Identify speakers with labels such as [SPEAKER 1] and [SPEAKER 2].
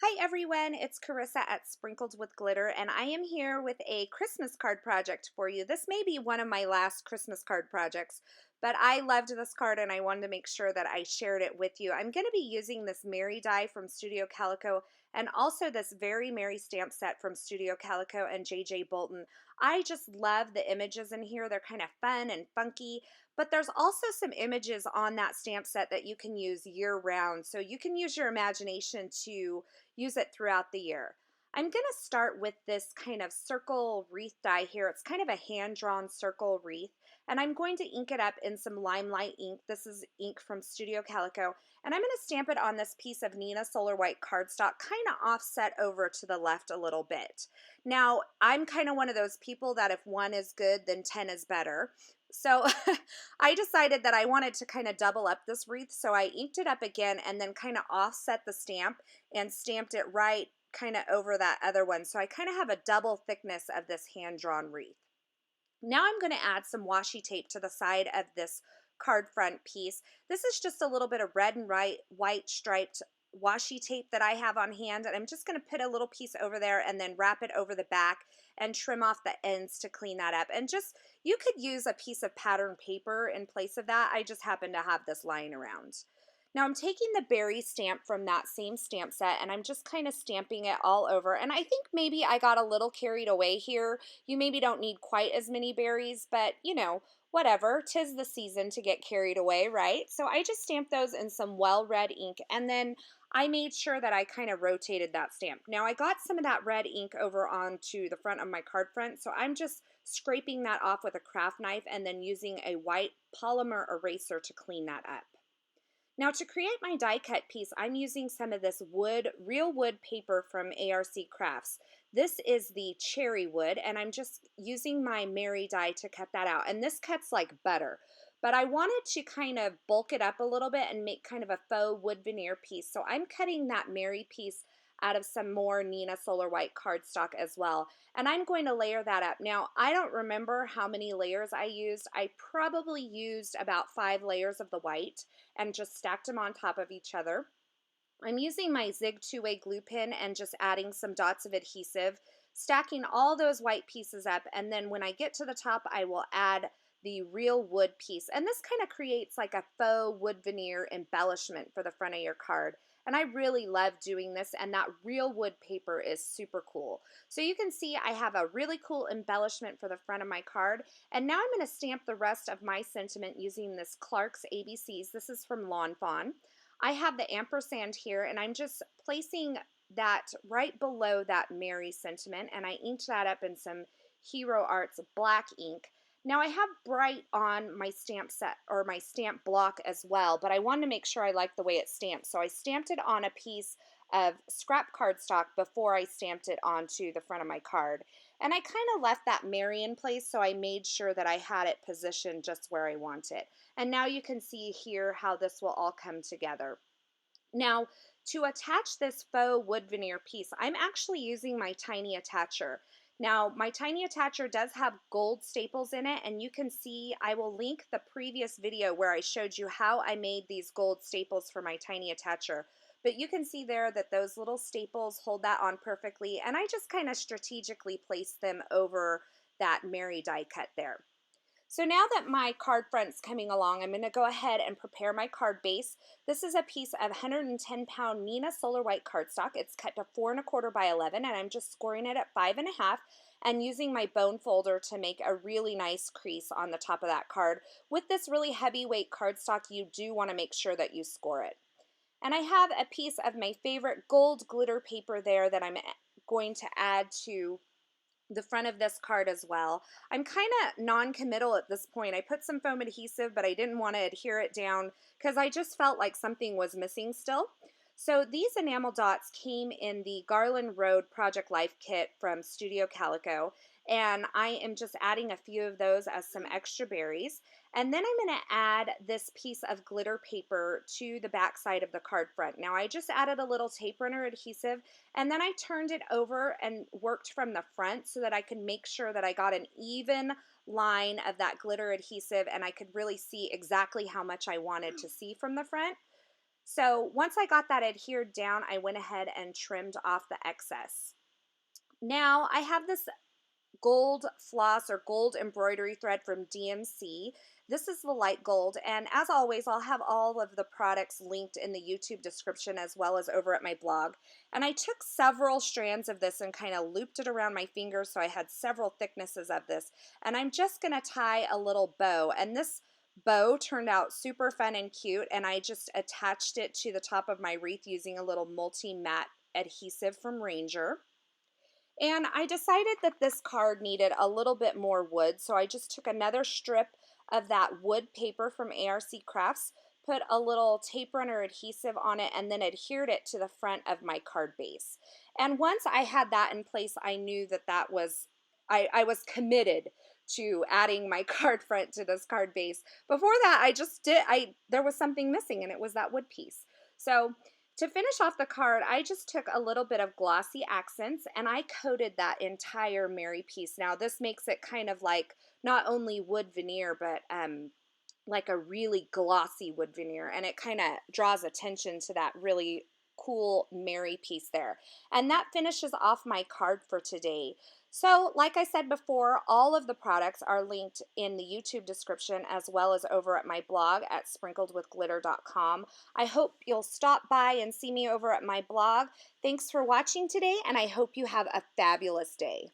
[SPEAKER 1] Hi everyone, it's Carissa at Sprinkled with Glitter, and I am here with a Christmas card project for you. This may be one of my last Christmas card projects, but I loved this card and I wanted to make sure that I shared it with you. I'm going to be using this Merry die from Studio Calico and also this Very Merry stamp set from Studio Calico and J.J. Bolton. I just love the images in here. They're kind of fun and funky, but there's also some images on that stamp set that you can use year-round, so you can use your imagination to use it throughout the year. I'm going to start with this kind of circle wreath die here. It's kind of a hand-drawn circle wreath, and I'm going to ink it up in some Limelight ink. This is ink from Studio Calico, and I'm going to stamp it on this piece of Neenah Solar White cardstock, kind of offset over to the left a little bit. Now, I'm kind of one of those people that if one is good, then 10 is better. So I decided that I wanted to kind of double up this wreath, so I inked it up again and then kind of offset the stamp and stamped it right kind of over that other one. So I kind of have a double thickness of this hand-drawn wreath. Now I'm going to add some washi tape to the side of this card front piece. This is just a little bit of red and white striped washi tape that I have on hand, and I'm just going to put a little piece over there and then wrap it over the back and trim off the ends to clean that up. And just, you could use a piece of pattern paper in place of that. I just happen to have this lying around. Now I'm taking the berry stamp from that same stamp set and I'm just kind of stamping it all over. And I think maybe I got a little carried away here. You maybe don't need quite as many berries, but you know, whatever. 'Tis the season to get carried away, right? So I just stamped those in some well-read ink, and then I made sure that I kind of rotated that stamp. Now I got some of that red ink over onto the front of my card front, so I'm just scraping that off with a craft knife and then using a white polymer eraser to clean that up. Now to create my die cut piece, I'm using some of this real wood paper from ARC Crafts. This is the cherry wood, and I'm just using my Merry die to cut that out. And this cuts like butter, but I wanted to kind of bulk it up a little bit and make kind of a faux wood veneer piece. So I'm cutting that Merry piece out of some more Neenah Solar White cardstock as well. And I'm going to layer that up. Now, I don't remember how many layers I used. I probably used about 5 layers of the white and just stacked them on top of each other. I'm using my Zig two-way glue pen and just adding some dots of adhesive, stacking all those white pieces up, and then when I get to the top, I will add the real wood piece. And this kind of creates like a faux wood veneer embellishment for the front of your card. And I really love doing this, and that real wood paper is super cool. So you can see I have a really cool embellishment for the front of my card. And now I'm going to stamp the rest of my sentiment using this Clark's ABCs. This is from Lawn Fawn. I have the ampersand here, and I'm just placing that right below that Merry sentiment, and I inked that up in some Hero Arts black ink. Now I have bright on my stamp set or my stamp block as well, but I wanted to make sure I liked the way it stamped. So I stamped it on a piece of scrap cardstock before I stamped it onto the front of my card. And I kind of left that Merry in place, so I made sure that I had it positioned just where I want it. And now you can see here how this will all come together. Now, to attach this faux wood veneer piece, I'm actually using my tiny attacher. Now, my tiny attacher does have gold staples in it, and you can see, I will link the previous video where I showed you how I made these gold staples for my tiny attacher. But you can see there that those little staples hold that on perfectly, and I just kind of strategically placed them over that Merry die cut there. So now that my card front's coming along, I'm going to go ahead and prepare my card base. This is a piece of 110-pound Neenah Solar White cardstock. It's cut to 4 1/4 by 11, and I'm just scoring it at 5 1/2 and using my bone folder to make a really nice crease on the top of that card. With this really heavyweight cardstock, you do want to make sure that you score it. And I have a piece of my favorite gold glitter paper there that I'm going to add to the front of this card as well. I'm kind of non-committal at this point. I put some foam adhesive, but I didn't want to adhere it down because I just felt like something was missing still. So these enamel dots came in the Garland Road Project Life kit from Studio Calico, and I am just adding a few of those as some extra berries. And then I'm going to add this piece of glitter paper to the back side of the card front. Now I just added a little tape runner adhesive, and then I turned it over and worked from the front so that I could make sure that I got an even line of that glitter adhesive and I could really see exactly how much I wanted to see from the front. So once I got that adhered down, I went ahead and trimmed off the excess. Now I have this gold floss or gold embroidery thread from DMC. This is the light gold, and as always, I'll have all of the products linked in the YouTube description as well as over at my blog. And I took several strands of this and kind of looped it around my fingers, so I had several thicknesses of this. And I'm just going to tie a little bow, and this bow turned out super fun and cute, and I just attached it to the top of my wreath using a little multi-matte adhesive from Ranger. And I decided that this card needed a little bit more wood, so I just took another strip of that wood paper from ARC Crafts, put a little tape runner adhesive on it, and then adhered it to the front of my card base. And once I had that in place, I knew that I was committed to adding my card front to this card base. Before that, there was something missing, and it was that wood piece. So to finish off the card, I just took a little bit of glossy accents and I coated that entire Mary piece. Now this makes it kind of like not only wood veneer, but like a really glossy wood veneer, and it kind of draws attention to that really cool Mary piece there. And that finishes off my card for today. So like I said before, all of the products are linked in the YouTube description as well as over at my blog at sprinkledwithglitter.com. I hope you'll stop by and see me over at my blog. Thanks for watching today, and I hope you have a fabulous day.